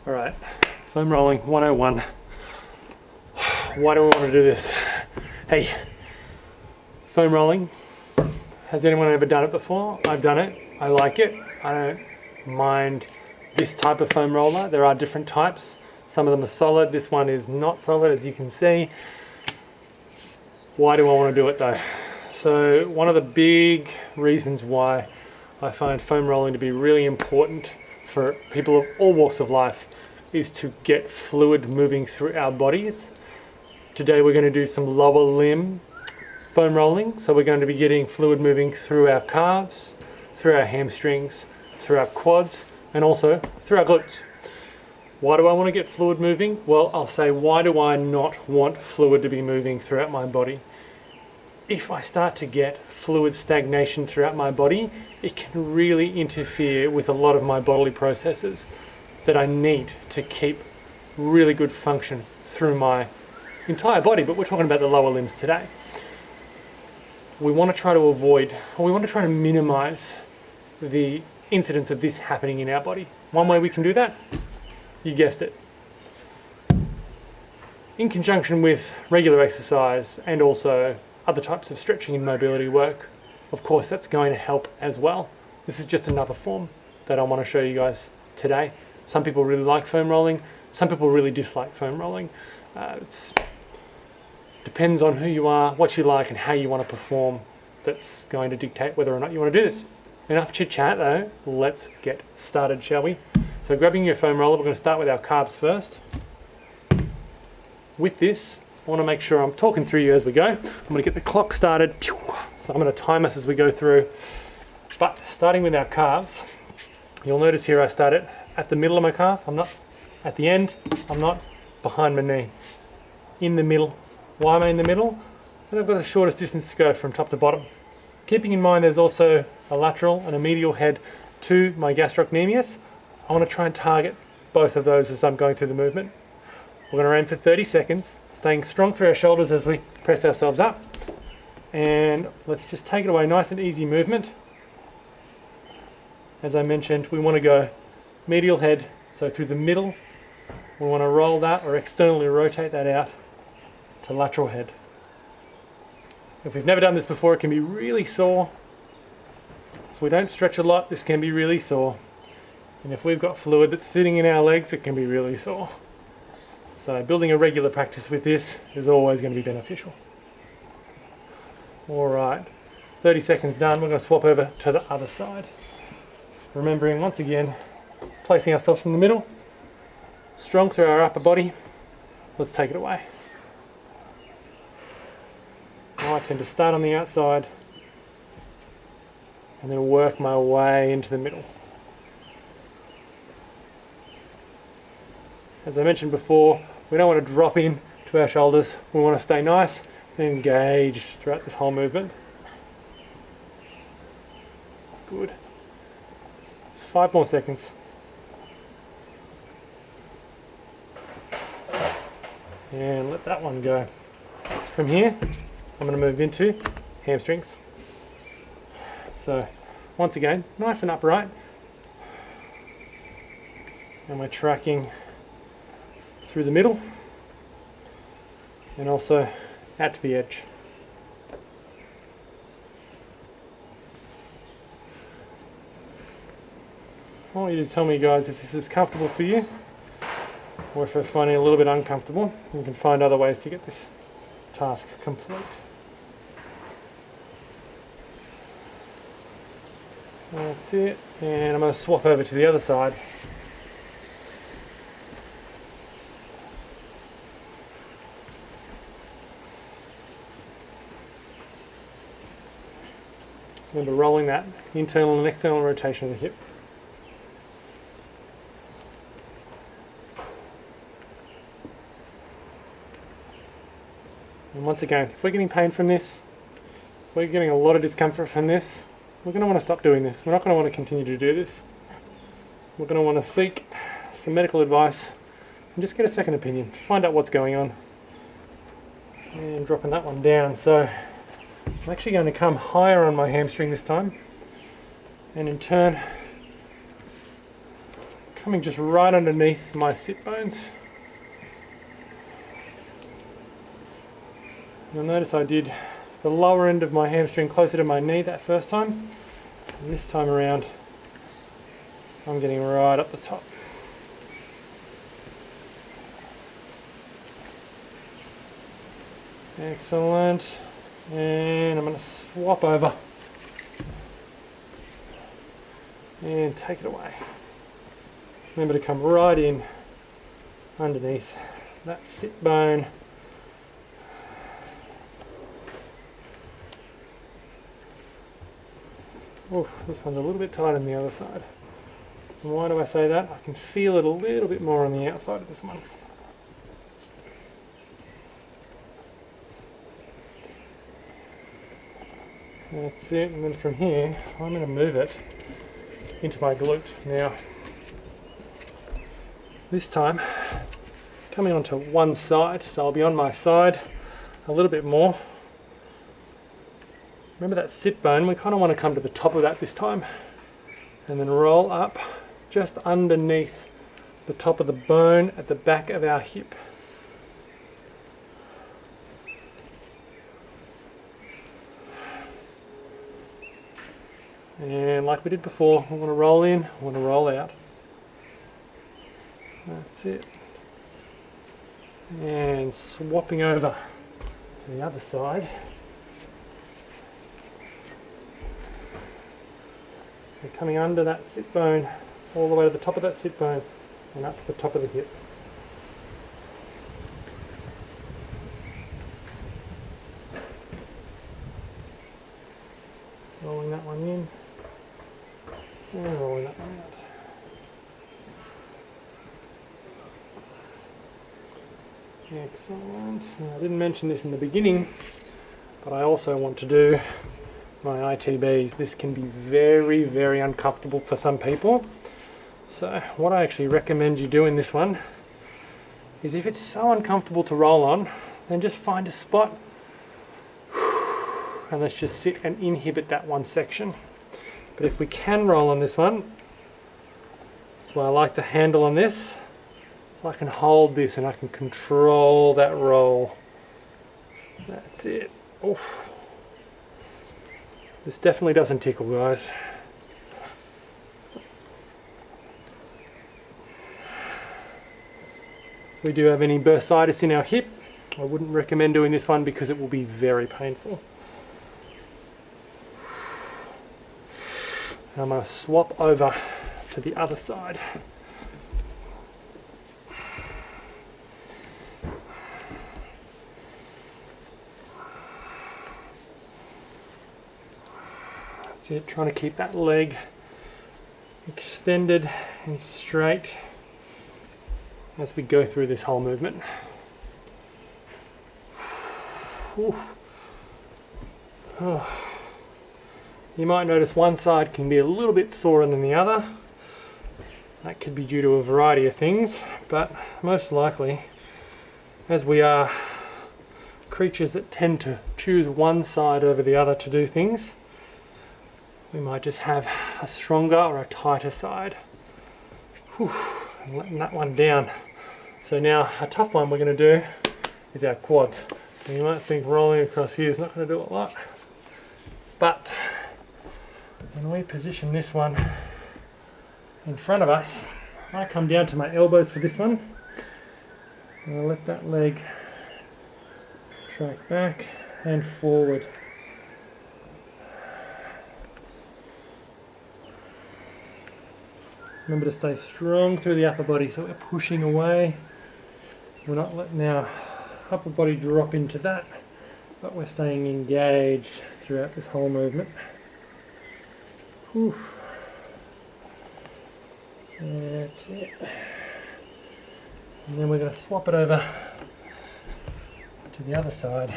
All right, foam rolling 101. Why do we want to do this? Hey, foam rolling. Has anyone ever done it before? I've done it. I like it. I don't mind this type of foam roller. There are different types. Some of them are solid. This one is not solid, as you can see. Why do I want to do it though? So one of the big reasons why I find foam rolling to be really important for people of all walks of life is to get fluid moving through our bodies. Today we're going to do some lower limb foam rolling. So we're going to be getting fluid moving through our calves, through our hamstrings, through our quads, and also through our glutes. Why do I want to get fluid moving? Well, I'll say, why do I not want fluid to be moving throughout my body? If I start to get fluid stagnation throughout my body, it can really interfere with a lot of my bodily processes that I need to keep really good function through my entire body, but we're talking about the lower limbs today. We want to try to avoid, or we want to try to minimize the incidence of this happening in our body. One way we can do that, you guessed it, in conjunction with regular exercise and also other types of stretching and mobility work. Of course, that's going to help as well. This is just another form that I want to show you guys today. Some people really like foam rolling. Some people really dislike foam rolling. It depends on who you are, what you like, and how you want to perform. That's going to dictate whether or not you want to do this. Enough chit chat though, let's get started, shall we? So grabbing your foam roller, we're going to start with our calves first. With this, I want to make sure I'm talking through you as we go. I'm going to get the clock started. So I'm going to time us as we go through. But starting with our calves, you'll notice here I started at the middle of my calf. I'm not at the end. I'm not behind my knee. In the middle. Why am I in the middle? And I've got the shortest distance to go from top to bottom. Keeping in mind there's also a lateral and a medial head to my gastrocnemius. I want to try and target both of those as I'm going through the movement. We're going to aim for 30 seconds, staying strong through our shoulders as we press ourselves up. And let's just take it away, nice and easy movement. As I mentioned, we want to go medial head, so through the middle. We want to roll that or externally rotate that out to lateral head. If we've never done this before, it can be really sore. If we don't stretch a lot, this can be really sore. And if we've got fluid that's sitting in our legs, it can be really sore. So building a regular practice with this is always going to be beneficial. All right, 30 seconds done. We're going to swap over to the other side. Remembering once again, placing ourselves in the middle, strong through our upper body. Let's take it away. I tend to start on the outside and then work my way into the middle. As I mentioned before, we don't want to drop in to our shoulders. We want to stay nice and engaged throughout this whole movement. Good. Just 5 more seconds. And let that one go. From here, I'm going to move into hamstrings. So once again, nice and upright. And we're tracking through the middle and also out to the edge. I want you to tell me, guys, if this is comfortable for you or if you're finding it a little bit uncomfortable. You can find other ways to get this task complete. That's it, and I'm going to swap over to the other side. Remember rolling that internal and external rotation of the hip. And once again, if we're getting pain from this, if we're getting a lot of discomfort from this, we're going to want to stop doing this. We're not going to want to continue to do this. We're going to want to seek some medical advice and just get a second opinion, find out what's going on. And dropping that one down. So I'm actually going to come higher on my hamstring this time, and in turn coming just right underneath my sit bones. You'll notice I did the lower end of my hamstring closer to my knee that first time, and this time around I'm getting right up the top. Excellent. And I'm going to swap over and take it away. Remember to come right in underneath that sit bone. Oh, this one's a little bit tighter than the other side. And why do I say that? I can feel it a little bit more on the outside of this one. That's it, and then from here, I'm going to move it into my glute. Now, this time, coming onto one side, so I'll be on my side a little bit more. Remember that sit bone, we kind of want to come to the top of that this time, and then roll up just underneath the top of the bone at the back of our hip. And like we did before, we want to roll in, we want to roll out. That's it. And swapping over to the other side. And coming under that sit bone, all the way to the top of that sit bone and up to the top of the hip. Rolling that one in. And rolling that one out. Excellent. Now, I didn't mention this in the beginning, but I also want to do my ITBs. This can be very, very uncomfortable for some people. So what I actually recommend you do in this one is, if it's so uncomfortable to roll on, then just find a spot and let's just sit and inhibit that one section. But if we can roll on this one, that's why I like the handle on this, so I can hold this and I can control that roll. That's it. Oof. This definitely doesn't tickle, guys. If we do have any bursitis in our hip, I wouldn't recommend doing this one because it will be very painful. And I'm going to swap over to the other side. That's it, trying to keep that leg extended and straight as we go through this whole movement. Oh. You might notice one side can be a little bit sorer than the other. That could be due to a variety of things, but most likely, as we are creatures that tend to choose one side over the other to do things, we might just have a stronger or a tighter side. Whew, and letting that one down. So now a tough one we're going to do is our quads. And you might think rolling across here is not going to do a lot, but when we position this one in front of us, I come down to my elbows for this one, and I let that leg track back and forward. Remember to stay strong through the upper body, so we're pushing away. We're not letting our upper body drop into that, but we're staying engaged throughout this whole movement. Whew. That's it. And then we're going to swap it over to the other side.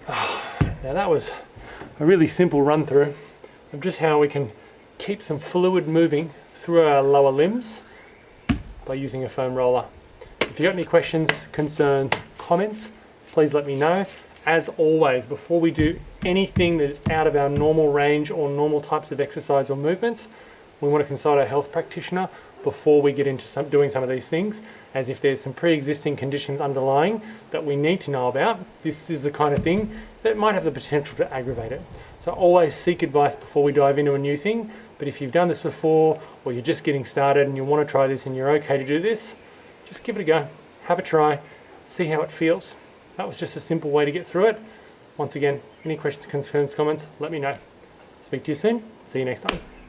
Now that was a really simple run through of just how we can keep some fluid moving through our lower limbs by using a foam roller. If you've got any questions, concerns, comments, please let me know. As always, before we do anything that is out of our normal range or normal types of exercise or movements, we want to consult our health practitioner before we get into doing some of these things, as if there's some pre-existing conditions underlying that we need to know about, this is the kind of thing that might have the potential to aggravate it. So always seek advice before we dive into a new thing, but if you've done this before or you're just getting started and you want to try this and you're okay to do this, just give it a go, have a try, see how it feels. That was just a simple way to get through it. Once again, any questions, concerns, comments, let me know. Speak to you soon. See you next time.